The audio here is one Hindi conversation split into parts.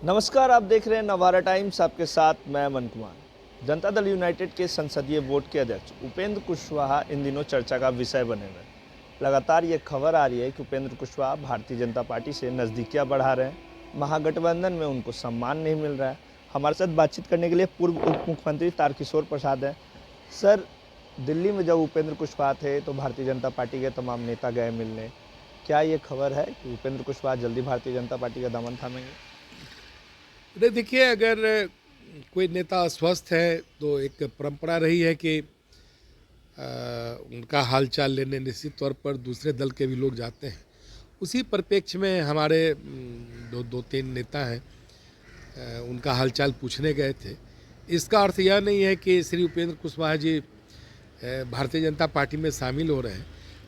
नमस्कार, आप देख रहे हैं नवारा टाइम्स। आपके साथ मैं अमन कुमार। जनता दल यूनाइटेड के संसदीय बोर्ड के अध्यक्ष उपेंद्र कुशवाहा इन दिनों चर्चा का विषय बने हुए हैं। लगातार ये खबर आ रही है कि उपेंद्र कुशवाहा भारतीय जनता पार्टी से नज़दीकियां बढ़ा रहे हैं। महागठबंधन में उनको सम्मान नहीं मिल रहा है। हमारे साथ बातचीत करने के लिए पूर्व उप मुख्यमंत्री तारकिशोर प्रसाद हैं। सर, दिल्ली में जब उपेंद्र कुशवाहा थे तो भारतीय जनता पार्टी के तमाम नेता गए मिलने। क्या ये खबर है कि उपेंद्र कुशवाहा जल्दी भारतीय जनता पार्टी का दामन थामेंगे? नहीं, देखिए, अगर कोई नेता अस्वस्थ है तो एक परंपरा रही है कि उनका हालचाल लेने निश्चित तौर पर दूसरे दल के भी लोग जाते हैं। उसी परिप्रेक्ष्य में हमारे दो दो तीन नेता हैं, उनका हालचाल पूछने गए थे। इसका अर्थ यह नहीं है कि श्री उपेंद्र कुशवाहा जी भारतीय जनता पार्टी में शामिल हो रहे हैं।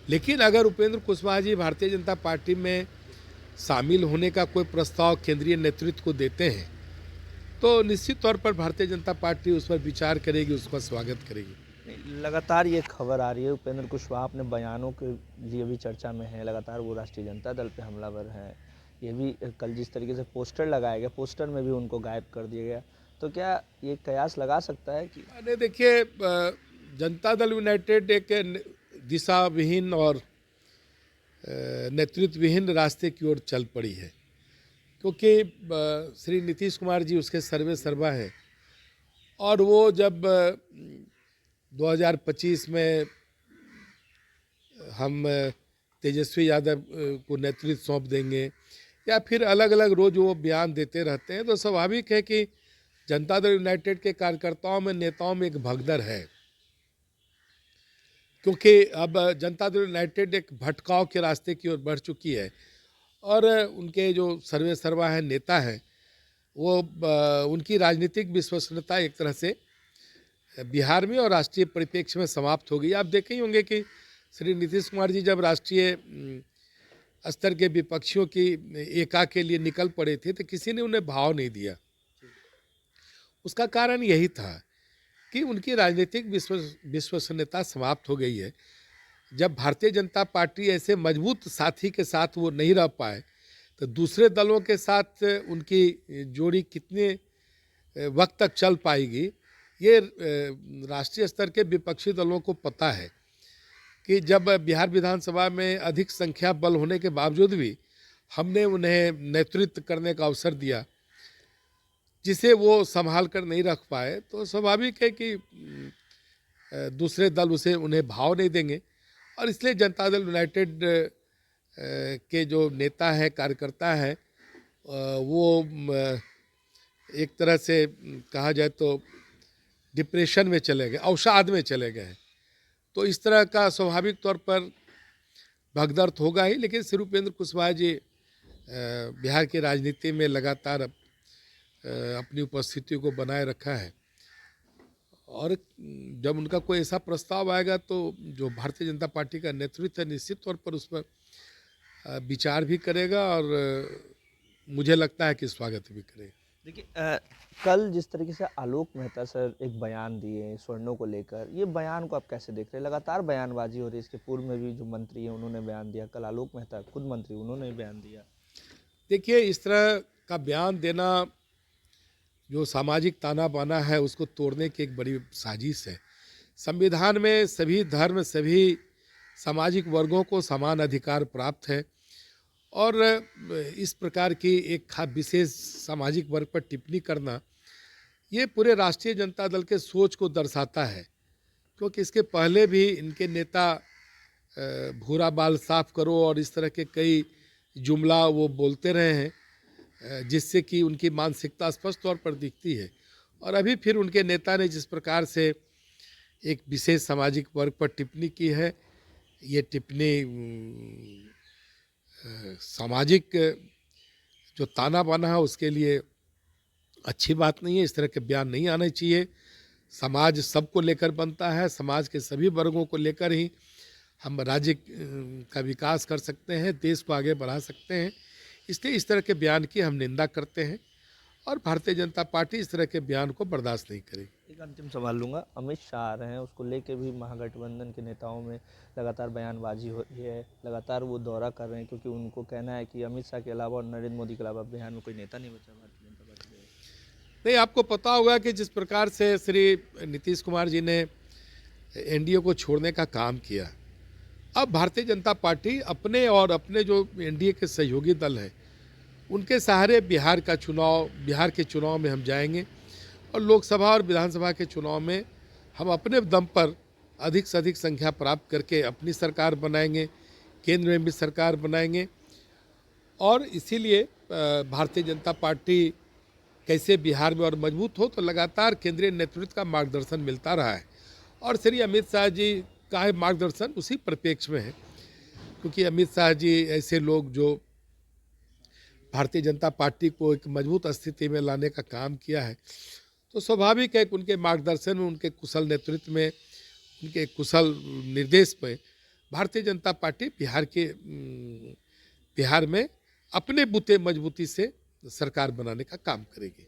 लेकिन अगर उपेंद्र कुशवाहा जी भारतीय जनता पार्टी में शामिल होने का कोई प्रस्ताव केंद्रीय नेतृत्व को देते हैं तो निश्चित तौर पर भारतीय जनता पार्टी उस पर विचार करेगी, उसका स्वागत करेगी। लगातार ये खबर आ रही है उपेंद्र कुशवाहा अपने बयानों के लिए भी चर्चा में है। लगातार वो राष्ट्रीय जनता दल पे हमलावर हैं। ये भी कल जिस तरीके से पोस्टर लगाया गया, पोस्टर में भी उनको गायब कर दिया गया। तो क्या ये कयास लगा सकता है कि अरे देखिए, जनता दल यूनाइटेड एक दिशा विहीन और नेतृत्व विहीन रास्ते की ओर चल पड़ी है, क्योंकि श्री नीतीश कुमार जी उसके सर्वे सर्वा हैं। और वो जब 2025 में हम तेजस्वी यादव को नेतृत्व सौंप देंगे या फिर अलग अलग रोज वो बयान देते रहते हैं, तो स्वाभाविक है कि जनता दल यूनाइटेड के कार्यकर्ताओं में, नेताओं में एक भगदड़ है। क्योंकि अब जनता दल यूनाइटेड एक भटकाव के रास्ते की ओर बढ़ चुकी है और उनके जो सर्वे सर्वा हैं, नेता हैं, वो उनकी राजनीतिक विश्वसनीयता एक तरह से बिहार में और राष्ट्रीय परिप्रेक्ष्य में समाप्त हो गई। आप देखे ही होंगे कि श्री नीतीश कुमार जी जब राष्ट्रीय स्तर के विपक्षियों की एका के लिए निकल पड़े थे तो किसी ने उन्हें भाव नहीं दिया। उसका कारण यही था कि उनकी राजनीतिक विश्वसनीयता समाप्त हो गई है। जब भारतीय जनता पार्टी ऐसे मजबूत साथी के साथ वो नहीं रह पाए तो दूसरे दलों के साथ उनकी जोड़ी कितने वक्त तक चल पाएगी, ये राष्ट्रीय स्तर के विपक्षी दलों को पता है कि जब बिहार विधानसभा में अधिक संख्या बल होने के बावजूद भी हमने उन्हें नेतृत्व करने का अवसर दिया, जिसे वो संभाल कर नहीं रख पाए, तो स्वाभाविक है कि दूसरे दल उन्हें भाव नहीं देंगे। और इसलिए जनता दल यूनाइटेड के जो नेता हैं, कार्यकर्ता हैं, वो एक तरह से कहा जाए तो डिप्रेशन में चले गए, अवसाद में चले गए। तो इस तरह का स्वाभाविक तौर पर भगदड़ होगा ही। लेकिन श्री उपेंद्र कुशवाहा जी बिहार की राजनीति में लगातार अपनी उपस्थिति को बनाए रखा है और जब उनका कोई ऐसा प्रस्ताव आएगा तो जो भारतीय जनता पार्टी का नेतृत्व है निश्चित तौर पर उस पर विचार भी करेगा और मुझे लगता है कि स्वागत भी करेगा। देखिए, कल जिस तरीके से आलोक मेहता सर एक बयान दिए स्वर्णों को लेकर, ये बयान को आप कैसे देख रहे हैं? लगातार बयानबाजी हो रही है। इसके पूर्व में भी जो मंत्री हैं उन्होंने बयान दिया, कल आलोक मेहता खुद मंत्री उन्होंने बयान दिया। देखिए, इस तरह का बयान देना जो सामाजिक ताना बाना है उसको तोड़ने की एक बड़ी साजिश है। संविधान में सभी धर्म, सभी सामाजिक वर्गों को समान अधिकार प्राप्त है और इस प्रकार की एक विशेष सामाजिक वर्ग पर टिप्पणी करना ये पूरे राष्ट्रीय जनता दल के सोच को दर्शाता है। क्योंकि इसके पहले भी इनके नेता भूरा बाल साफ करो और इस तरह के कई जुमला वो बोलते रहे हैं, जिससे कि उनकी मानसिकता स्पष्ट तौर पर दिखती है। और अभी फिर उनके नेता ने जिस प्रकार से एक विशेष सामाजिक वर्ग पर टिप्पणी की है, ये टिप्पणी सामाजिक जो ताना बाना है उसके लिए अच्छी बात नहीं है। इस तरह के बयान नहीं आने चाहिए। समाज सबको लेकर बनता है, समाज के सभी वर्गों को लेकर ही हम राज्य का विकास कर सकते हैं, देश को आगे बढ़ा सकते हैं। इसलिए इस तरह के बयान की हम निंदा करते हैं और भारतीय जनता पार्टी इस तरह के बयान को बर्दाश्त नहीं करेगी। एक अंतिम सवाल लूँगा। अमित शाह आ रहे हैं, उसको लेके भी महागठबंधन के नेताओं में लगातार बयानबाजी हो रही है। लगातार वो दौरा कर रहे हैं क्योंकि उनको कहना है कि अमित शाह के अलावा और नरेंद्र मोदी के अलावा बिहार में कोई नेता नहीं बचा भारतीय जनता पार्टी नहीं, आपको पता होगा कि जिस प्रकार से श्री नीतीश कुमार जी ने एनडीए को छोड़ने का काम किया, अब भारतीय जनता पार्टी अपने और अपने जो एनडीए के सहयोगी दल हैं उनके सहारे बिहार के चुनाव में हम जाएंगे और लोकसभा और विधानसभा के चुनाव में हम अपने दम पर अधिक से अधिक संख्या प्राप्त करके अपनी सरकार बनाएंगे, केंद्र में भी सरकार बनाएंगे। और इसीलिए भारतीय जनता पार्टी कैसे बिहार में और मजबूत हो, तो लगातार केंद्रीय नेतृत्व का मार्गदर्शन मिलता रहा है और श्री अमित शाह जी का मार्गदर्शन उसी परिप्रेक्ष्य में है, क्योंकि अमित शाह जी ऐसे लोग जो भारतीय जनता पार्टी को एक मजबूत स्थिति में लाने का काम किया है, तो स्वाभाविक है कि उनके मार्गदर्शन में, उनके कुशल नेतृत्व में, उनके कुशल निर्देश में भारतीय जनता पार्टी बिहार में अपने बूते मजबूती से सरकार बनाने का काम करेगी।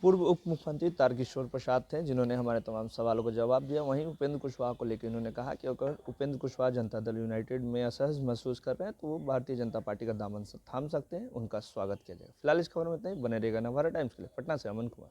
पूर्व उप मुख्यमंत्री तारकिशोर प्रसाद थे जिन्होंने हमारे तमाम सवालों का जवाब दिया। वहीं उपेंद्र कुशवाहा को लेकर उन्होंने कहा कि अगर उपेंद्र कुशवाहा जनता दल यूनाइटेड में असहज महसूस कर रहे हैं तो वो भारतीय जनता पार्टी का दामन थाम सकते हैं, उनका स्वागत किया जाएगा। फिलहाल इस खबर में इतना ही। बने रहेगा नवभारत टाइम्स के लिए। पटना से अमन कुमार।